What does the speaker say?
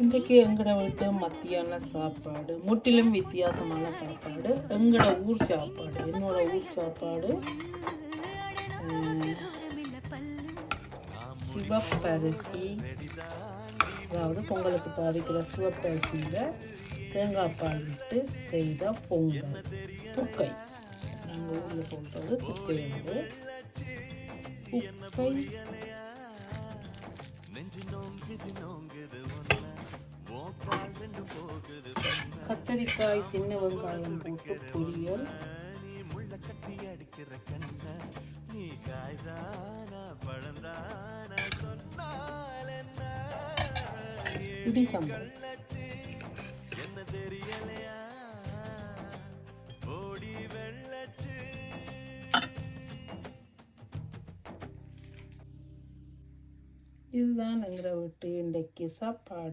இன்றைக்கு எங்கட வீட்டு மத்தியான சாப்பாடு முற்றிலும் வித்தியாசமான சாப்பாடு. எங்கட ஊர் சாப்பாடு, என்னோட ஊர் சாப்பாடு சிவப்பரிசி, அதாவது பொங்கலுக்கு பாதிக்கிற சிவப்பரிசியில் தேங்காய் பால் விட்டு செய்த பொங்கல், துக்கை. நாங்கள் ஊரில் சொல்கிறது துக்கை. வந்து துக்கை கத்தரிக்காய், சின்ன வெங்காயம் போட்டு பொரியல், இடி சம்பல். இதுதான் எங்களை விட்டு இன்றைக்கு சாப்பாடு.